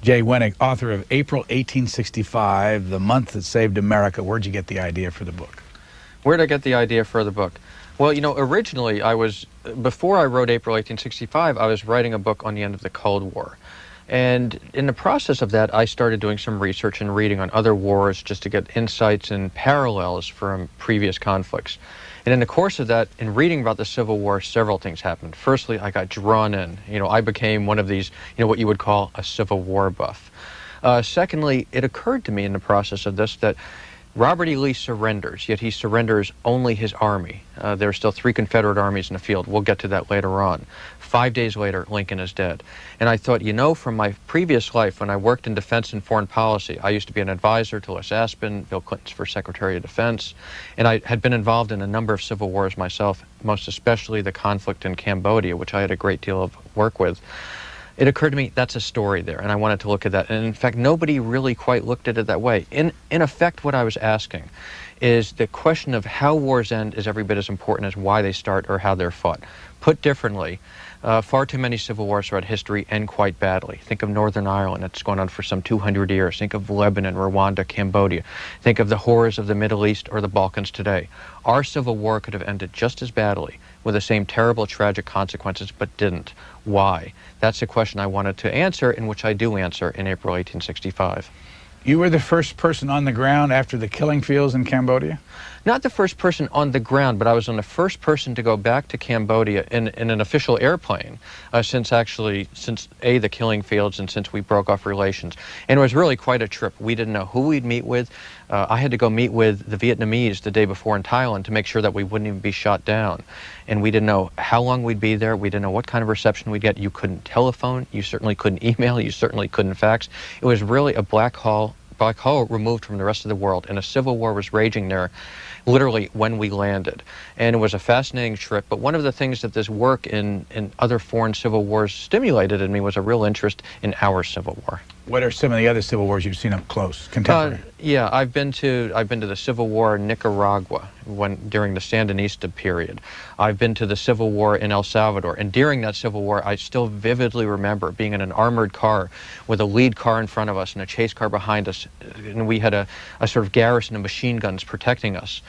Jay Winnick, author of April 1865, The Month That Saved America. Where'd you get the idea for the book? Where'd I get the idea for the book? Well, you know, originally before I wrote April 1865, I was writing a book on the end of the Cold War. And in the process of that, I started doing some research and reading on other wars just to get insights and parallels from previous conflicts. And in the course of that, in reading about the Civil War, several things happened. Firstly, I got drawn in. You know, I became one of these, you know, what you would call a Civil War buff. Secondly, it occurred to me in the process of this that Robert E. Lee surrenders, yet he surrenders only his army. There are still 3 Confederate armies in the field. We'll get to that later on. 5 days later, Lincoln is dead. And I thought, you know, from my previous life, when I worked in defense and foreign policy, I used to be an advisor to Les Aspin, Bill Clinton's first Secretary of Defense, and I had been involved in a number of civil wars myself, most especially the conflict in Cambodia, which I had a great deal of work with. It occurred to me that's a story there, and I wanted to look at that. And in fact, nobody really quite looked at it that way. In effect, what I was asking is the question of how wars end is every bit as important as why they start or how they're fought. Put differently, far too many civil wars throughout history end quite badly. Think of Northern Ireland, it's gone on for some 200 years. Think of Lebanon, Rwanda, Cambodia. Think of the horrors of the Middle East or the Balkans today. Our Civil War could have ended just as badly with the same terrible, tragic consequences, but didn't. Why? That's a question I wanted to answer, and which I do answer in April 1865. You were the first person on the ground after the killing fields in Cambodia? Not the first person on the ground, but I was the first person to go back to Cambodia in an official airplane since the killing fields and since we broke off relations. And it was really quite a trip. We didn't know who we'd meet with. I had to go meet with the Vietnamese the day before in Thailand to make sure that we wouldn't even be shot down. And we didn't know how long we'd be there. We didn't know what kind of reception we'd get. You couldn't telephone. You certainly couldn't email. You certainly couldn't fax. It was really a black hole removed from the rest of the world, and a civil war was raging there literally when we landed. And it was a fascinating trip, but one of the things that this work in other foreign civil wars stimulated in me was a real interest in our Civil War. What are some of the other civil wars you've seen up close, contemporary? Yeah, I've been to the Civil War in Nicaragua during the Sandinista period. I've been to the Civil War in El Salvador, and during that Civil War, I still vividly remember being in an armored car with a lead car in front of us and a chase car behind us, and we had a sort of garrison of machine guns protecting us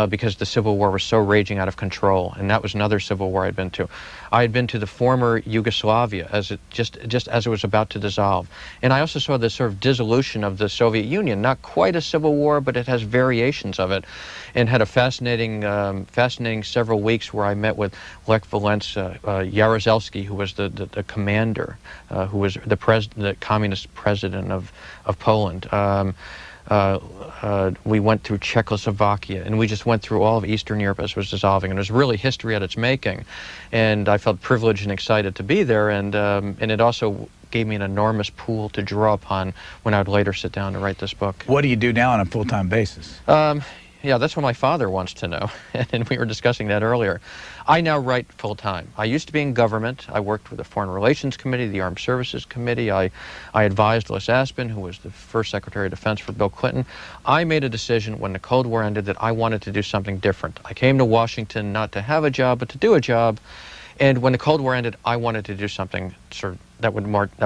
because the Civil War was so raging out of control, and that was another Civil War I'd been to. I had been to the former Yugoslavia just as it was about to dissolve, and I also saw the sort of dissolution of the Soviet Union. Not quite a civil war, but it has variations of it, and had a fascinating several weeks where I met with Lech Walesa, Jaruzelski, who was the commander, who was the communist president of Poland. We went through Czechoslovakia, and we just went through all of Eastern Europe as it was dissolving, and it was really history at its making. And I felt privileged and excited to be there, and it also gave me an enormous pool to draw upon when I would later sit down to write this book. What do you do now on a full-time basis? Yeah, that's what my father wants to know, and we were discussing that earlier. I now write full-time. I used to be in government. I worked with the Foreign Relations Committee, the Armed Services Committee. I advised Les Aspin, who was the first Secretary of Defense for Bill Clinton. I made a decision when the Cold War ended that I wanted to do something different. I came to Washington not to have a job, but to do a job. And when the Cold War ended, I wanted to do something sort of that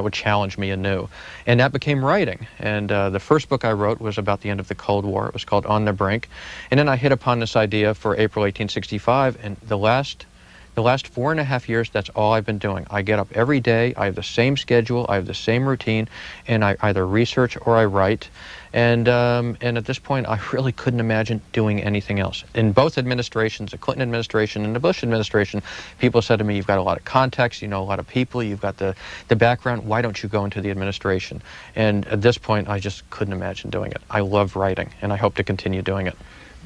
would challenge me anew. And that became writing. And the first book I wrote was about the end of the Cold War. It was called On the Brink. And then I hit upon this idea for April 1865, and the last 4.5 years, that's all I've been doing. I get up every day, I have the same schedule, I have the same routine, and I either research or I write. And at this point, I really couldn't imagine doing anything else. In both administrations, the Clinton administration and the Bush administration, people said to me, you've got a lot of contacts, you know a lot of people, you've got the background, why don't you go into the administration? And at this point, I just couldn't imagine doing it. I love writing, and I hope to continue doing it.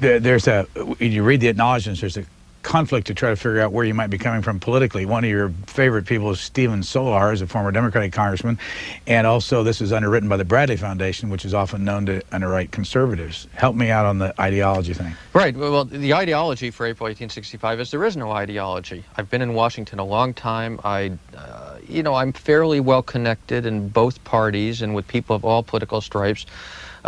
You read the acknowledgments, there's a conflict to try to figure out where you might be coming from politically. One of your favorite people is Stephen Solar, is a former Democratic congressman, and also this is underwritten by the Bradley Foundation, which is often known to underwrite conservatives. Help me out on the ideology thing. Right. Well, the ideology for April 1865 is there is no ideology. I've been in Washington a long time. I'm fairly well connected in both parties and with people of all political stripes.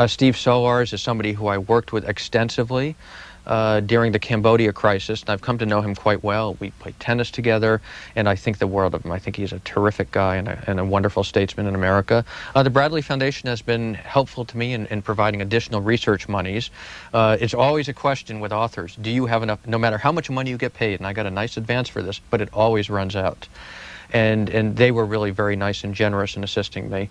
Steve Solars is somebody who I worked with extensively. during the Cambodia crisis, and I've come to know him quite well. We played tennis together, and I think the world of him. I think he's a terrific guy and a wonderful statesman in America. The Bradley Foundation has been helpful to me in providing additional research monies. It's always a question with authors. Do you have enough, no matter how much money you get paid, and I got a nice advance for this, but it always runs out. And they were really very nice and generous in assisting me.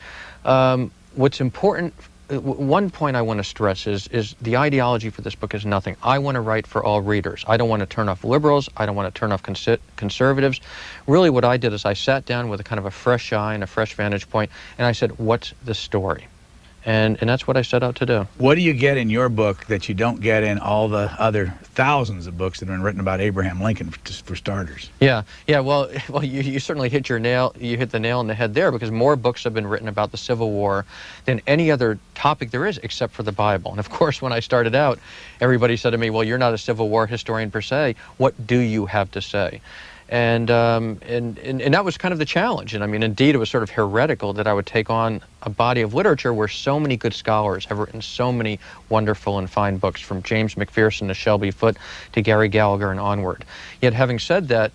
What's important, one point I want to stress is the ideology for this book is nothing. I want to write for all readers. I don't want to turn off liberals. I don't want to turn off conservatives. Really what I did is I sat down with a kind of a fresh eye and a fresh vantage point, and I said, what's the story? And that's what I set out to do. What do you get in your book that you don't get in all the other thousands of books that have been written about Abraham Lincoln, for starters? Yeah. Well, you certainly hit the nail on the head there, because more books have been written about the Civil War than any other topic there is, except for the Bible. And of course, when I started out, everybody said to me, well, you're not a Civil War historian per se. What do you have to say? And that was kind of the challenge. And I mean, indeed, it was sort of heretical that I would take on a body of literature where so many good scholars have written so many wonderful and fine books, from James McPherson to Shelby Foote to Gary Gallagher and onward. Yet having said that,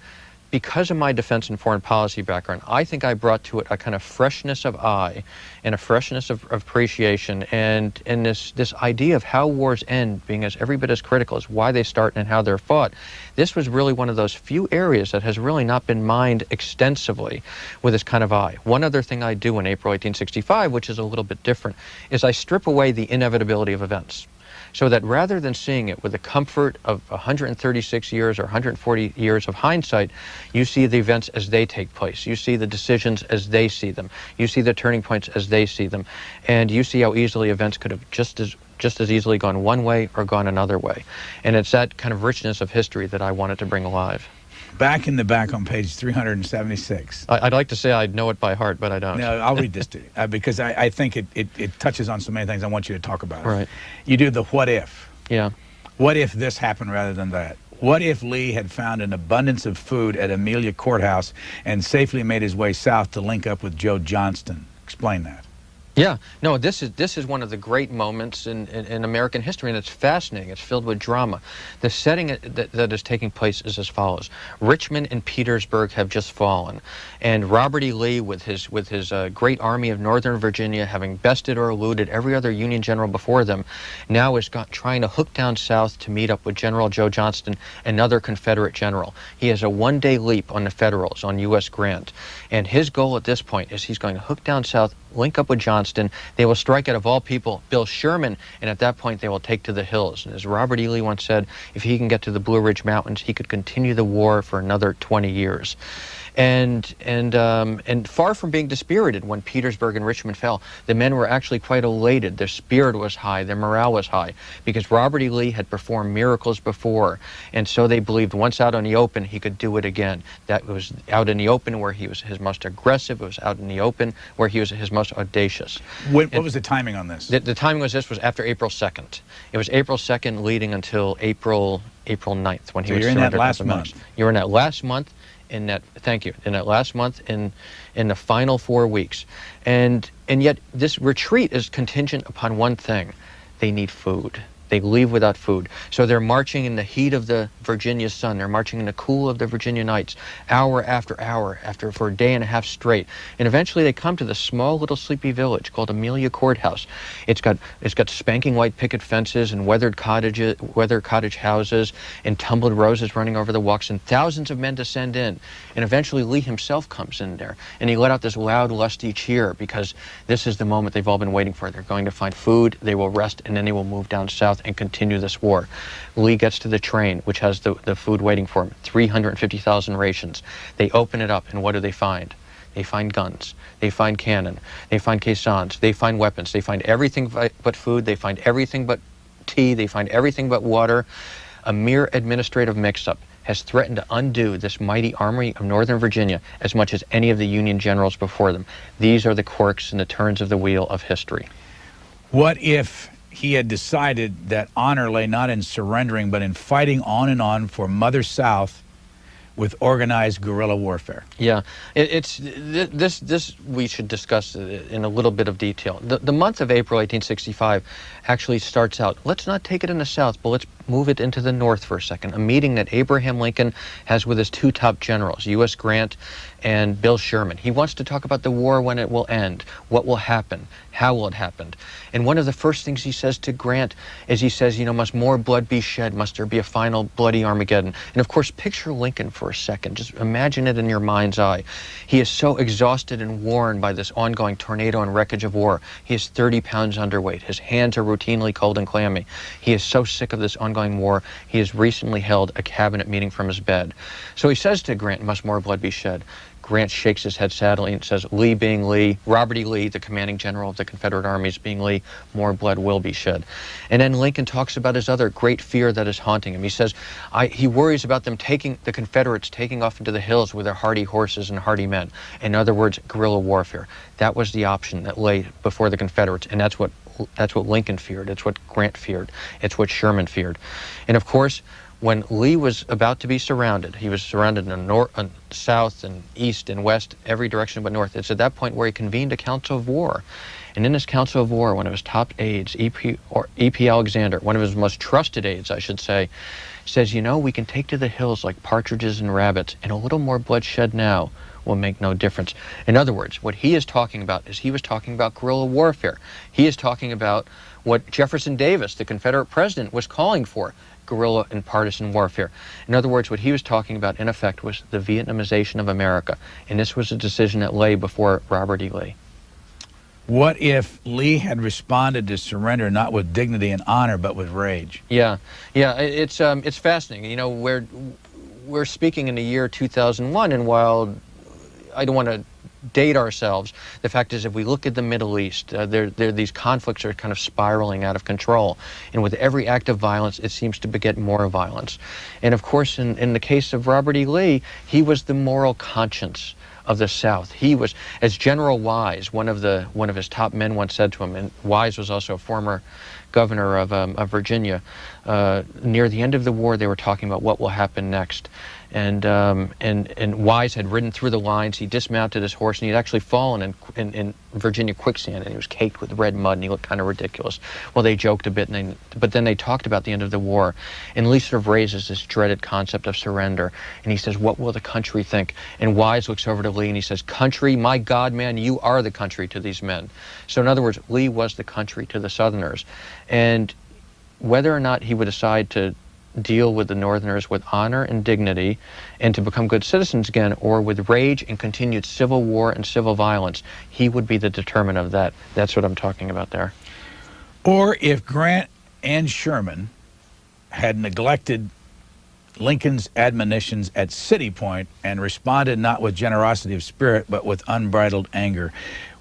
because of my defense and foreign policy background, I think I brought to it a kind of freshness of eye and a freshness of appreciation, and this idea of how wars end being as every bit as critical as why they start and how they're fought. This was really one of those few areas that has really not been mined extensively with this kind of eye. One other thing I do in April 1865, which is a little bit different, is I strip away the inevitability of events, so that rather than seeing it with the comfort of 136 years or 140 years of hindsight, you see the events as they take place. You see the decisions as they see them. You see the turning points as they see them. And you see how easily events could have just as easily gone one way or gone another way. And it's that kind of richness of history that I wanted to bring alive. Back in the back on page 376. I'd like to say I know it by heart, but I don't. No, I'll read this to you because I think it touches on so many things I want you to talk about. Right. You do the what if. Yeah. What if this happened rather than that? What if Lee had found an abundance of food at Amelia Courthouse and safely made his way south to link up with Joe Johnston? Explain that. Yeah, no, this is one of the great moments in American history, and it's fascinating. It's filled with drama. The setting that is taking place is as follows. Richmond and Petersburg have just fallen, and Robert E. Lee, with his great army of Northern Virginia, having bested or eluded every other Union general before them, now is trying to hook down south to meet up with General Joe Johnston, another Confederate general. He has a one-day leap on the Federals, on U.S. Grant, and his goal at this point is he's going to hook down south, link up with Johnston. They will strike out, of all people, Bill Sherman, and at that point they will take to the hills. And as Robert E. Lee once said, if he can get to the Blue Ridge Mountains, he could continue the war for another 20 years. And far from being dispirited when Petersburg and Richmond fell, the men were actually quite elated. Their spirit was high, their morale was high, because Robert E. Lee had performed miracles before, and so they believed once out in the open, he could do it again. That was out in the open where he was his most aggressive. It was out in the open where he was his most audacious. What was the timing on this? The timing was after April 2nd. It was April 2nd leading until April 9th when he was surrendered. You're in that last month. You're in that last month. Thank you. In that last month, in the final 4 weeks, and yet this retreat is contingent upon one thing: they need food. They leave without food. So they're marching in the heat of the Virginia sun. They're marching in the cool of the Virginia nights, hour after hour, for a day and a half straight. And eventually they come to the small little sleepy village called Amelia Courthouse. It's got spanking white picket fences and weathered cottage houses and tumbled roses running over the walks, and thousands of men descend in. And eventually Lee himself comes in there, and he let out this loud, lusty cheer, because this is the moment they've all been waiting for. They're going to find food, they will rest, and then they will move down south and continue this war. Lee gets to the train, which has the food waiting for him, 350,000 rations. They open it up, and what do they find? They find guns, they find cannon, they find caissons, they find weapons, they find everything but food, they find everything but tea, they find everything but water. A mere administrative mix-up has threatened to undo this mighty army of Northern Virginia as much as any of the Union generals before them. These are the quirks and the turns of the wheel of history. What if he had decided that honor lay not in surrendering, but in fighting on and on for Mother South with organized guerrilla warfare? Yeah, this we should discuss in a little bit of detail. The month of April 1865 actually starts out, let's not take it in the South, but move it into the north for a second. A meeting that Abraham Lincoln has with his two top generals, U.S. Grant and Bill Sherman. He wants to talk about the war, when it will end, what will happen, how will it happen. And one of the first things he says to Grant is he says, you know, must more blood be shed? Must there be a final bloody Armageddon? And of course, picture Lincoln for a second. Just imagine it in your mind's eye. He is so exhausted and worn by this ongoing tornado and wreckage of war. He is 30 pounds underweight. His hands are routinely cold and clammy. He is so sick of this ongoing war, he has recently held a cabinet meeting from his bed. So he says to Grant, must more blood be shed? Grant shakes his head sadly and says, Lee being Lee, Robert E. Lee, the commanding general of the Confederate armies being Lee, more blood will be shed. And then Lincoln talks about his other great fear that is haunting him. He says he worries about them the Confederates taking off into the hills with their hardy horses and hardy men. In other words, guerrilla warfare. That was the option that lay before the Confederates, and that's what Lincoln feared. It's what Grant feared. It's what Sherman feared. And of course, when Lee was about to be surrounded, he was surrounded in the north, south and east and west, every direction but north. It's at that point where he convened a council of war. And in this council of war, one of his top aides, E.P. Alexander, one of his most trusted aides, I should say, says, you know, we can take to the hills like partridges and rabbits, and a little more bloodshed now will make no difference. In other words, what he is talking about is he was talking about guerrilla warfare. He is talking about what Jefferson Davis, the Confederate president, was calling for, guerrilla and partisan warfare. In other words, what he was talking about, in effect, was the Vietnamization of America. And this was a decision that lay before Robert E. Lee. What if Lee had responded to surrender not with dignity and honor, but with rage? Yeah, it's fascinating. You know, we're speaking in the year 2001, and while I don't want to date ourselves, the fact is, if we look at the Middle East, these conflicts are kind of spiraling out of control. And with every act of violence, it seems to beget more violence. And of course, in the case of Robert E. Lee, he was the moral conscience of the South. He was, as General Wise, one of his top men once said to him, and Wise was also a former governor of Virginia, near the end of the war, they were talking about what will happen next. And Wise had ridden through the lines. He dismounted his horse, and he had actually fallen in Virginia quicksand, and he was caked with red mud, and he looked kind of ridiculous. Well, they joked a bit, but then they talked about the end of the war, and Lee sort of raises this dreaded concept of surrender, and he says, what will the country think? And Wise looks over to Lee, and he says, country, my God, man, you are the country to these men. So in other words, Lee was the country to the Southerners. And whether or not he would decide to deal with the Northerners with honor and dignity and to become good citizens again, or with rage and continued civil war and civil violence, he would be the determinant of that. That's what I'm talking about there. Or if Grant and Sherman had neglected Lincoln's admonitions at City Point and responded not with generosity of spirit, but with unbridled anger.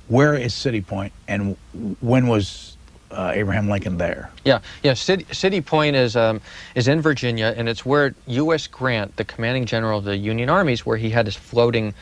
Where is City Point, and when was Abraham Lincoln there? Yeah. City Point is in Virginia, and it's where U.S. Grant, the commanding general of the Union armies, where he had his floating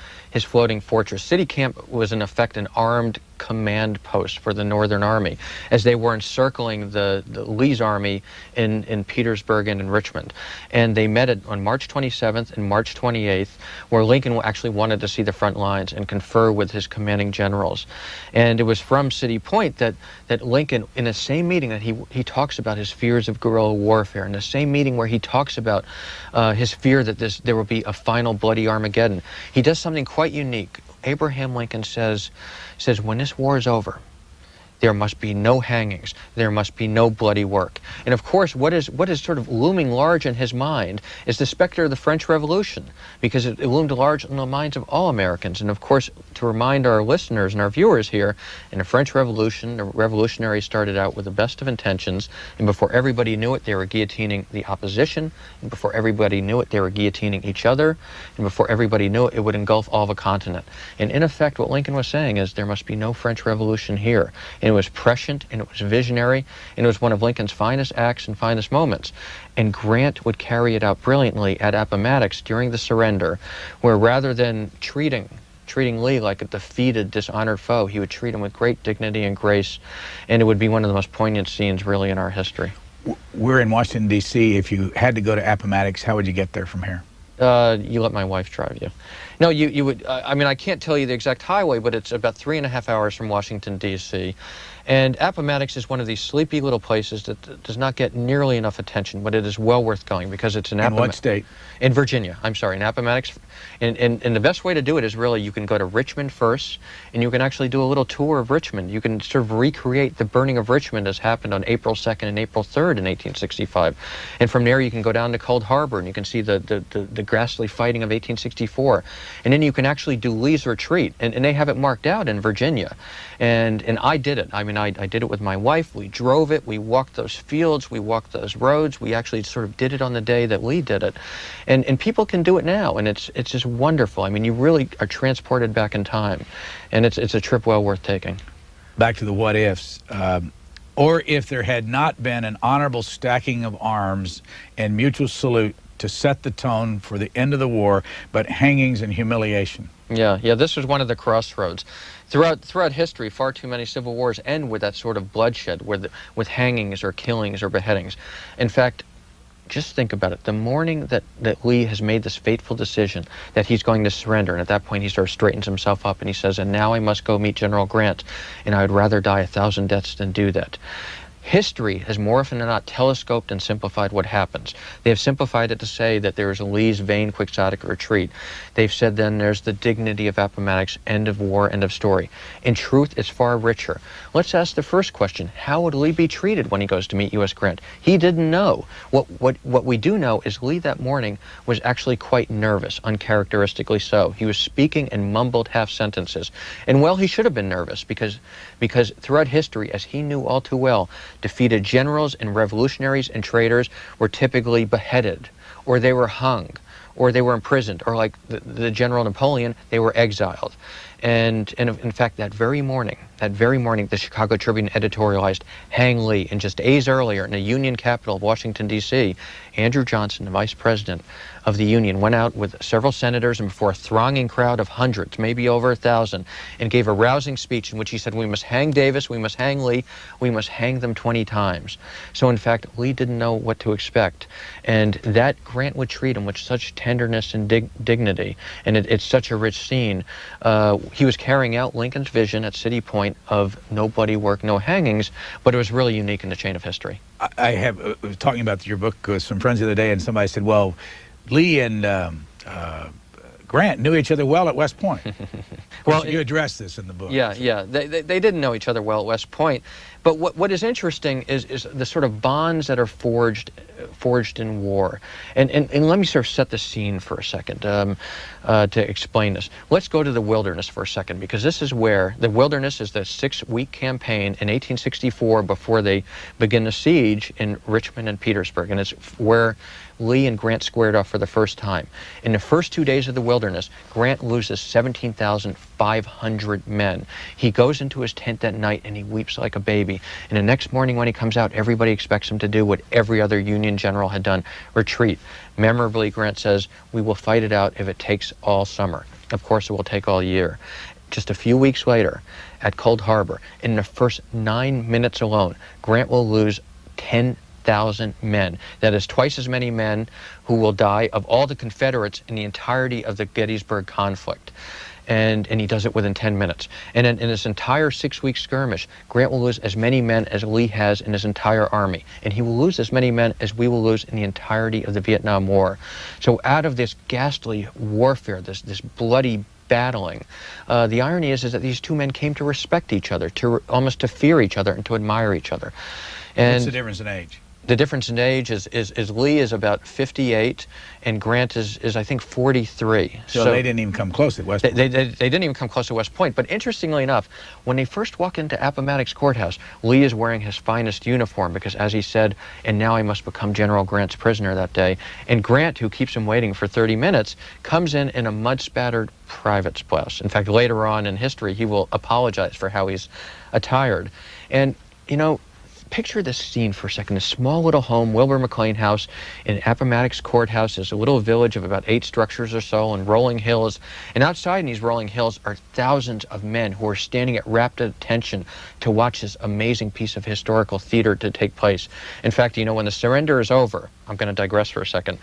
fortress. City Camp was in effect an armed command post for the Northern Army as they were encircling the Lee's army in Petersburg and in Richmond. And they met on March 27th and March 28th, where Lincoln actually wanted to see the front lines and confer with his commanding generals. And it was from City Point that Lincoln, in the same meeting that he talks about his fears of guerrilla warfare, in the same meeting where he talks about his fear that there will be a final bloody Armageddon, he does something quite unique. Abraham Lincoln says, when this war is over, there must be no hangings. There must be no bloody work. And of course, what is sort of looming large in his mind is the specter of the French Revolution, because it loomed large in the minds of all Americans. And of course, to remind our listeners and our viewers here, in the French Revolution, the revolutionaries started out with the best of intentions, and before everybody knew it, they were guillotining the opposition, and before everybody knew it, they were guillotining each other, and before everybody knew it, it would engulf all of a continent. And in effect, what Lincoln was saying is there must be no French Revolution here. And it was prescient, and it was visionary, and it was one of Lincoln's finest acts and finest moments. And Grant would carry it out brilliantly at Appomattox during the surrender, where rather than treating Lee like a defeated, dishonored foe, he would treat him with great dignity and grace, and it would be one of the most poignant scenes really in our history. We're in Washington, D.C. If you had to go to Appomattox, how would you get there from here? You let my wife drive you. No, you would, I mean, I can't tell you the exact highway, but it's about 3.5 hours from Washington, D.C. And Appomattox is one of these sleepy little places that does not get nearly enough attention, but it is well worth going because it's in In what state? In Virginia, I'm sorry, in Appomattox. And the best way to do it is really you can go to Richmond first, and you can actually do a little tour of Richmond. You can sort of recreate the burning of Richmond as happened on April 2nd and April 3rd in 1865. And from there you can go down to Cold Harbor, and you can see the ghastly fighting of 1864. And then you can actually do Lee's retreat, and they have it marked out in Virginia. And I did it. I mean, I did it with my wife. We drove it. We walked those fields. We walked those roads. We actually sort of did it on the day that Lee did it. And people can do it now, and it's just wonderful. I mean, you really are transported back in time, and it's a trip well worth taking. Back to the what ifs. Or if there had not been an honorable stacking of arms and mutual salute to set the tone for the end of the war, but hangings and humiliation. Yeah, this was one of the crossroads. Throughout history, far too many civil wars end with that sort of bloodshed, with hangings or killings or beheadings. In fact, just think about it. The morning that Lee has made this fateful decision that he's going to surrender, and at that point he sort of straightens himself up and he says, and now I must go meet General Grant, and I would rather die 1,000 deaths than do that. History has more often than not telescoped and simplified what happens. They have simplified it to say that there is a Lee's vain quixotic retreat. They've said then there's the dignity of Appomattox, end of war, end of story. In truth, it's far richer. Let's ask the first question. How would Lee be treated when he goes to meet U.S. Grant? He didn't know. What we do know is Lee that morning was actually quite nervous, uncharacteristically so. He was speaking in mumbled half sentences. And well, he should have been nervous because throughout history, as he knew all too well, defeated generals and revolutionaries and traitors were typically beheaded, or they were hung, or they were imprisoned, or like the General Napoleon, they were exiled. And in fact, that very morning, the Chicago Tribune editorialized, hang Lee. And just days earlier, in the Union capital of Washington, D.C., Andrew Johnson, the vice president of the Union, went out with several senators and before a thronging crowd of hundreds, maybe over 1,000, and gave a rousing speech in which he said, we must hang Davis, we must hang Lee, we must hang them 20 times. So in fact, Lee didn't know what to expect. And that Grant would treat him with such tenderness and dignity, and it's such a rich scene. He was carrying out Lincoln's vision at City Point of no bloody work, no hangings, but it was really unique in the chain of history. I was talking about your book with some friends the other day, and somebody said, well, Lee and Grant knew each other well at West Point. Well, you address this in the book. Yeah. They didn't know each other well at West Point. But what is interesting is the sort of bonds that are forged in war. And let me sort of set the scene for a second to explain this. Let's go to the Wilderness for a second, because this is where the Wilderness is the 6-week campaign in 1864 before they begin the siege in Richmond and Petersburg. And it's where Lee and Grant squared off for the first time. In the first 2 days of the Wilderness, Grant loses 17,500 men. He goes into his tent that night and he weeps like a baby. And the next morning when he comes out, everybody expects him to do what every other Union general had done, retreat. Memorably, Grant says, we will fight it out if it takes all summer. Of course, it will take all year. Just a few weeks later, at Cold Harbor, in the first 9 minutes alone, Grant will lose 10,000 men. That is twice as many men who will die of all the Confederates in the entirety of the Gettysburg conflict. And he does it within 10 minutes. And in this entire 6-week skirmish, Grant will lose as many men as Lee has in his entire army. And he will lose as many men as we will lose in the entirety of the Vietnam War. So out of this ghastly warfare, this bloody battling, the irony is that these two men came to respect each other, almost to fear each other and to admire each other. And what's the difference in age? The difference in age is Lee is about 58 and Grant is I think 43. So they didn't even come close at West Point. They didn't even come close to West Point. But interestingly enough, when they first walk into Appomattox Courthouse, Lee is wearing his finest uniform because, as he said, and now I must become General Grant's prisoner that day. And Grant, who keeps him waiting for 30 minutes, comes in a mud-spattered private's blouse. In fact, later on in history, he will apologize for how he's attired. And, you know, picture this scene for a second. A small little home, Wilbur McLean House in Appomattox Courthouse is a little village of about 8 structures or so and rolling hills. And outside in these rolling hills are thousands of men who are standing at rapt attention to watch this amazing piece of historical theater to take place. In fact, you know, when the surrender is over, I'm going to digress for a second,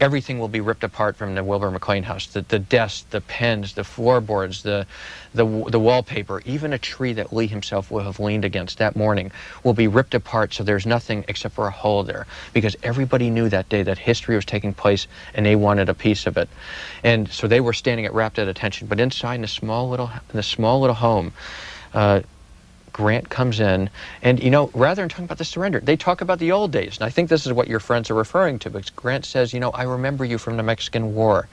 everything will be ripped apart from the Wilbur McLean house. The desks, the pens, the floorboards, the wallpaper, even a tree that Lee himself will have leaned against that morning will be ripped apart, so there's nothing except for a hole there. Because everybody knew that day that history was taking place and they wanted a piece of it. And so they were standing rapt at attention. But inside in the small little home, Grant comes in, and, you know, rather than talking about the surrender, they talk about the old days. And I think this is what your friends are referring to, because Grant says, you know, I remember you from the Mexican War.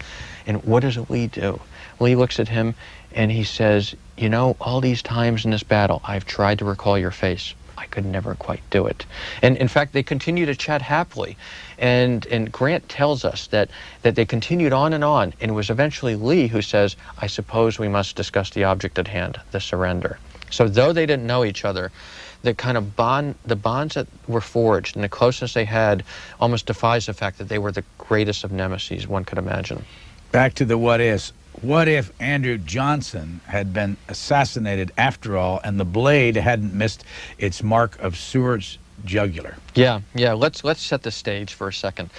And what does Lee do? Lee looks at him, and he says, you know, all these times in this battle, I've tried to recall your face. I could never quite do it. And in fact, they continue to chat happily. And Grant tells us that they continued on, and it was eventually Lee who says, I suppose we must discuss the object at hand, the surrender. So though they didn't know each other, the bonds that were forged and the closeness they had almost defies the fact that they were the greatest of nemesis one could imagine. Back to the what ifs. What if Andrew Johnson had been assassinated after all, and the blade hadn't missed its mark of Seward's jugular? Yeah. Let's set the stage for a second.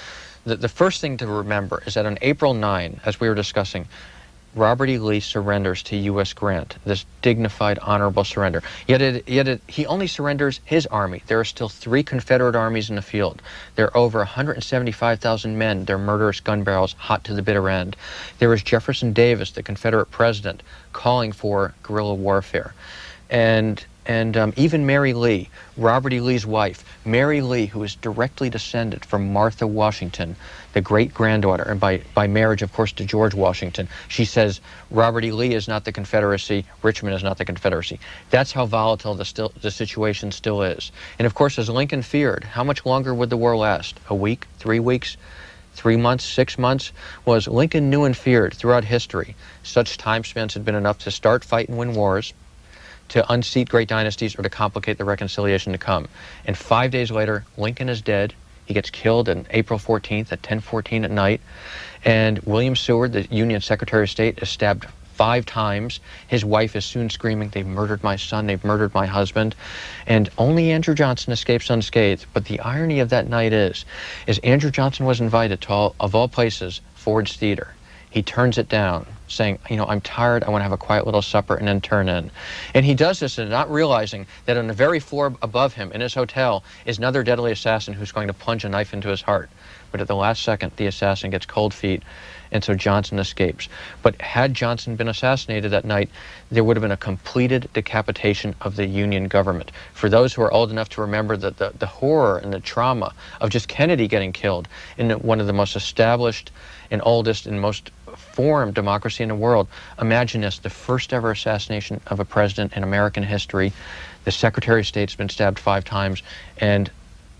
The first thing to remember is that on April 9, as we were discussing, Robert E. Lee surrenders to U.S. Grant, this dignified, honorable surrender. Yet he only surrenders his army. There are still 3 Confederate armies in the field. There are over 175,000 men, their murderous gun barrels hot to the bitter end. There is Jefferson Davis, the Confederate president, calling for guerrilla warfare. And even Mary Lee, Robert E. Lee's wife, Mary Lee, who is directly descended from Martha Washington, the great-granddaughter, and by marriage, of course, to George Washington, she says, Robert E. Lee is not the Confederacy, Richmond is not the Confederacy. That's how volatile the situation still is. And of course, as Lincoln feared, how much longer would the war last? A week? 3 weeks? 3 months? 6 months? Well, as Lincoln knew and feared throughout history, such time spans had been enough to start, fight, and win wars, to unseat great dynasties, or to complicate the reconciliation to come. And 5 days later, Lincoln is dead. He gets killed on April 14th at 10:14 at night. And William Seward, the Union Secretary of State, is stabbed 5 times. His wife is soon screaming, they've murdered my son, they've murdered my husband. And only Andrew Johnson escapes unscathed. But the irony of that night is Andrew Johnson was invited to, of all places, Ford's Theater. He turns it down, saying, you know, I'm tired, I want to have a quiet little supper, and then turn in. And he does this and not realizing that on the very floor above him in his hotel is another deadly assassin who's going to plunge a knife into his heart. But at the last second, the assassin gets cold feet, and so Johnson escapes. But had Johnson been assassinated that night, there would have been a completed decapitation of the Union government. For those who are old enough to remember the horror and the trauma of just Kennedy getting killed in one of the most established and oldest and most formed democracy in the world, imagine this, the first ever assassination of a president in American history. The Secretary of State's been stabbed 5 times, and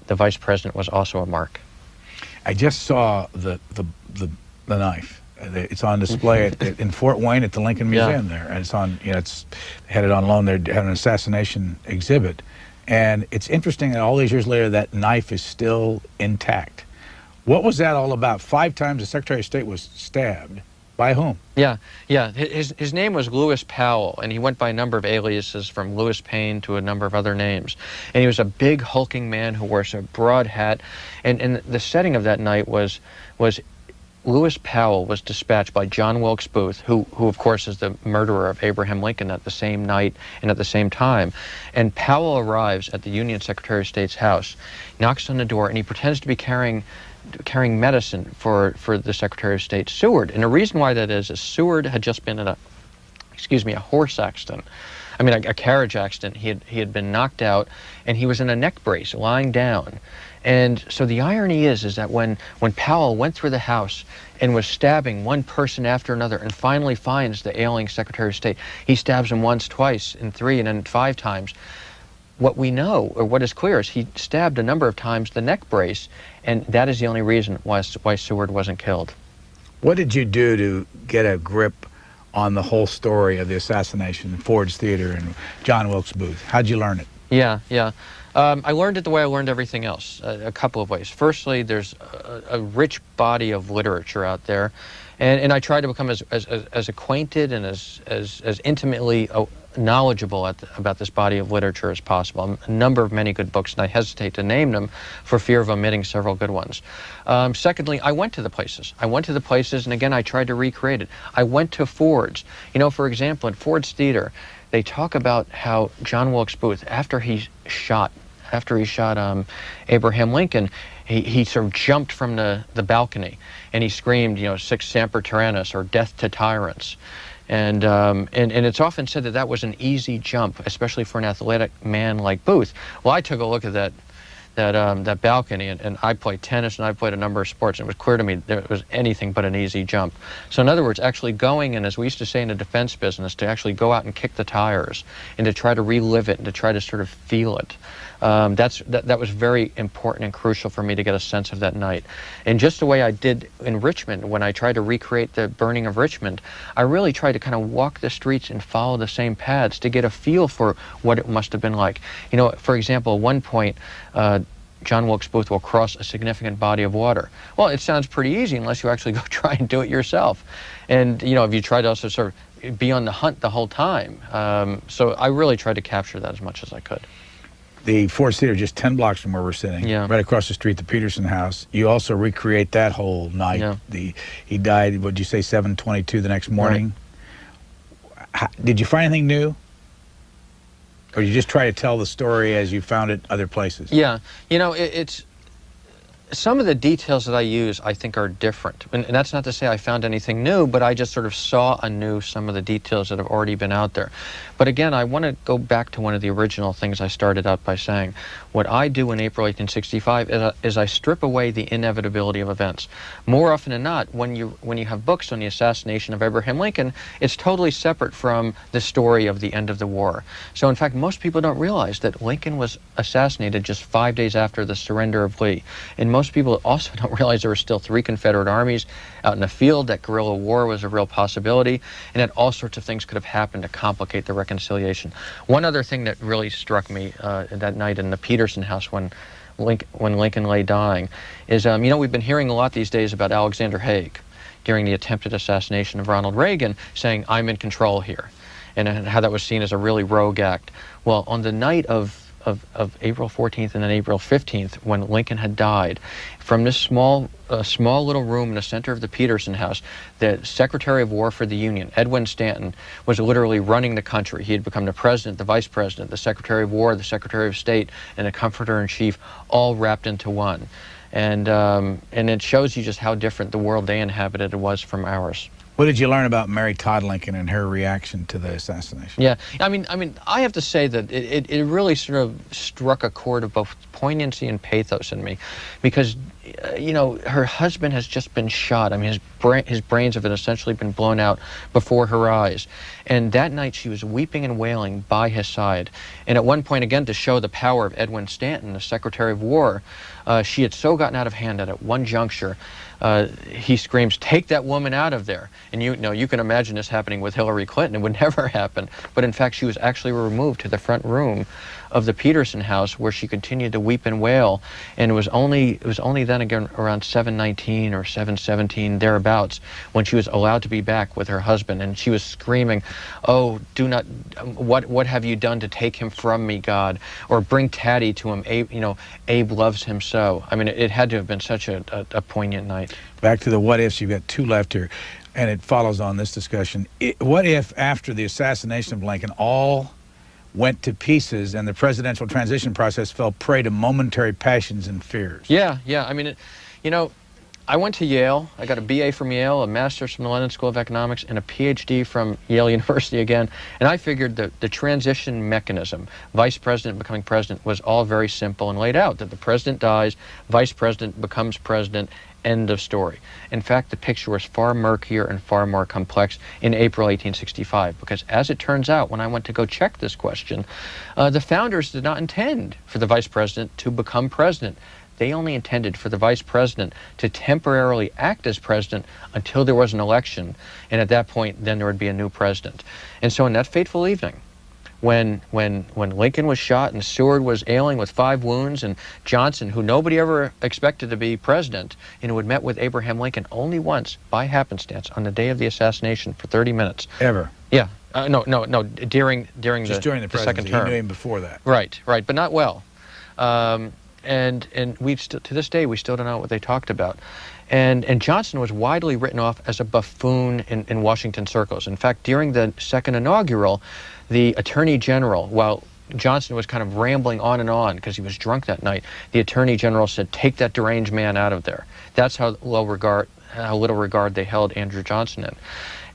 the Vice President was also a mark. I just saw the knife. It's on display in Fort Wayne at the Lincoln Museum there, and it's on, you know, it's headed on loan there to have an assassination exhibit. And it's interesting that all these years later, that knife is still intact. What was that all about? 5 times the Secretary of State was stabbed. By whom? Yeah. His name was Lewis Powell, and he went by a number of aliases, from Lewis Payne to a number of other names. And he was a big, hulking man who wears a broad hat. And the setting of that night was Lewis Powell was dispatched by John Wilkes Booth, who of course is the murderer of Abraham Lincoln, at the same night and at the same time. And Powell arrives at the Union Secretary of State's house, knocks on the door, and he pretends to be carrying medicine for the Secretary of State, Seward. And the reason why that is Seward had just been in a horse accident. I mean, a carriage accident. He had been knocked out, and he was in a neck brace, lying down. And so the irony is that when Powell went through the house and was stabbing one person after another, and finally finds the ailing Secretary of State, he stabs him once, twice, and 3, and then 5 times. What we know, or what is clear, is he stabbed a number of times the neck brace, and that is the only reason why Seward wasn't killed. What did you do to get a grip on the whole story of the assassination, Ford's Theater and John Wilkes Booth? How'd you learn it? Yeah. I learned it the way I learned everything else, a couple of ways. Firstly, there's a rich body of literature out there, and I tried to become as acquainted and as intimately knowledgeable about this body of literature as possible. A number of many good books, and I hesitate to name them for fear of omitting several good ones. Secondly, I went to the places. And again, I tried to recreate it. I went to Ford's. You know, for example, at Ford's Theater, they talk about how John Wilkes Booth, after he shot Abraham Lincoln, he sort of jumped from the balcony and he screamed, you know, "Sic semper tyrannis," or "Death to tyrants." And it's often said that that was an easy jump, especially for an athletic man like Booth. Well, I took a look at that balcony, and I played tennis and I played a number of sports, and it was clear to me that it was anything but an easy jump. So in other words, actually going, and as we used to say in the defense business, to actually go out and kick the tires and to try to relive it and to try to sort of feel it. That was very important and crucial for me to get a sense of that night. And just the way I did in Richmond, when I tried to recreate the burning of Richmond, I really tried to kind of walk the streets and follow the same paths to get a feel for what it must have been like. You know, for example, at one point, John Wilkes Booth will cross a significant body of water. Well, it sounds pretty easy unless you actually go try and do it yourself. And, you know, if you try to also sort of be on the hunt the whole time. So I really tried to capture that as much as I could. The Ford's Theater, just 10 blocks from where we're sitting, right across the street, the Peterson House. You also recreate that whole night. Yeah. He died, what'd you say, 7:22 the next morning? Right. Did you find anything new? Or you just try to tell the story as you found it other places? Yeah, you know, it's some of the details that I use, I think, are different. And that's not to say I found anything new, but I just sort of saw anew some of the details that have already been out there. But again, I want to go back to one of the original things I started out by saying. What I do in April 1865 is I strip away the inevitability of events. More often than not, when you have books on the assassination of Abraham Lincoln, it's totally separate from the story of the end of the war. So in fact, most people don't realize that Lincoln was assassinated just 5 days after the surrender of Lee. And most people also don't realize there were still 3 Confederate armies out in the field, that guerrilla war was a real possibility, and that all sorts of things could have happened to complicate the reconciliation. One other thing that really struck me that night in the Peterson house when Lincoln lay dying is, you know, we've been hearing a lot these days about Alexander Haig during the attempted assassination of Ronald Reagan saying, "I'm in control here," and how that was seen as a really rogue act. Well, on the night of April 14th and then April 15th, when Lincoln had died, from this small little room in the center of the Peterson house, the Secretary of War for the Union, Edwin Stanton, was literally running the country. He had become the President, the Vice President, the Secretary of War, the Secretary of State, and the Comforter-in-Chief, all wrapped into one. And it shows you just how different the world they inhabited was from ours. What did you learn about Mary Todd Lincoln and her reaction to the assassination? Yeah, I mean, I have to say that it really sort of struck a chord of both poignancy and pathos in me, because, you know, her husband has just been shot. I mean, his brains have essentially been blown out before her eyes. And that night she was weeping and wailing by his side. And at one point, again, to show the power of Edwin Stanton, the Secretary of War, she had so gotten out of hand that at one juncture, he screams, "Take that woman out of there." And you know, you can imagine this happening with Hillary Clinton. It would never happen. But in fact, she was actually removed to the front room of the Peterson house, where she continued to weep and wail. And it was only then, again, around 7:19 or 7:17, thereabouts, when she was allowed to be back with her husband. And she was screaming, "Oh, do not, what have you done to take him from me, God? Or bring Taddy to him. Abe, you know, Abe loves him so." I mean, it had to have been such a poignant night. Back to the what ifs, you've got 2 left here, and it follows on this discussion. What if, after the assassination of Lincoln, all went to pieces and the presidential transition process fell prey to momentary passions and fears? Yeah. I mean, you know, I went to Yale. I got a BA from Yale, a master's from the London School of Economics, and a PhD from Yale University again. And I figured that the transition mechanism, vice president becoming president, was all very simple and laid out, that the president dies, vice president becomes president, end of story. In fact, the picture was far murkier and far more complex in April 1865, because as it turns out, when I went to go check this question, the founders did not intend for the vice president to become president. They only intended for the vice president to temporarily act as president until there was an election, and at that point, then there would be a new president. And so in that fateful evening, when Lincoln was shot and Seward was ailing with 5 wounds, and Johnson, who nobody ever expected to be president, and who had met with Abraham Lincoln only once by happenstance on the day of the assassination for 30 minutes. Ever? Yeah. No. During Just during the second presidency. term. You knew him before that. Right, but not well. And we still, to this day, we still don't know what they talked about. And Johnson was widely written off as a buffoon in Washington circles. In fact, during the second inaugural, the Attorney General, while Johnson was kind of rambling on and on because he was drunk that night, the Attorney General said, "Take that deranged man out of there." That's how little regard they held Andrew Johnson in.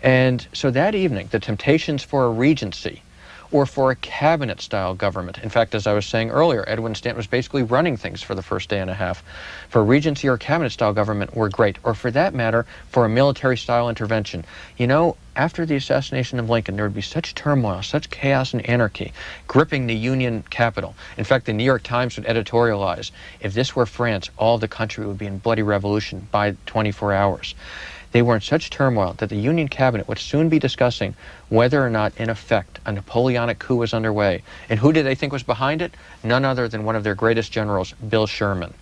And so that evening, the temptations for a regency or for a cabinet-style government. In fact, as I was saying earlier, Edwin Stanton was basically running things for the first day and a half. For a regency or cabinet-style government were great, or for that matter, for a military-style intervention. You know, after the assassination of Lincoln, there would be such turmoil, such chaos and anarchy gripping the Union capital. In fact, the New York Times would editorialize, if this were France, all the country would be in bloody revolution by 24 hours. They were in such turmoil that the Union cabinet would soon be discussing whether or not, in effect, a Napoleonic coup was underway. And who did they think was behind it? None other than one of their greatest generals, Bill Sherman.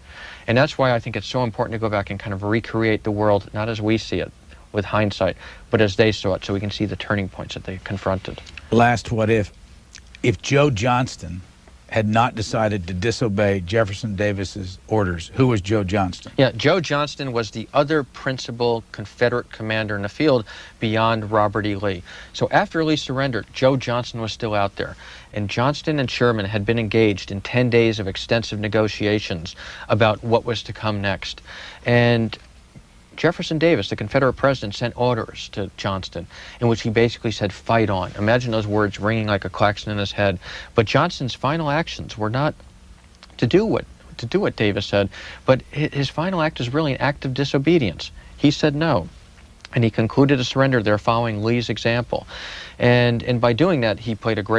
And that's why I think it's so important to go back and kind of recreate the world, not as we see it with hindsight, but as they saw it, so we can see the turning points that they confronted. Last what if Joe Johnston had not decided to disobey Jefferson Davis's orders, who was Joe Johnston? Yeah, Joe Johnston was the other principal Confederate commander in the field beyond Robert E. Lee. So after Lee surrendered, Joe Johnston was still out there. And Johnston and Sherman had been engaged in 10 days of extensive negotiations about what was to come next. And Jefferson Davis, the Confederate president, sent orders to Johnston in which he basically said, "Fight on." Imagine those words ringing like a klaxon in his head. But Johnston's final actions were not to do what Davis said, but his final act is really an act of disobedience. He said no, and he concluded a surrender there following Lee's example. And by doing that, he played a great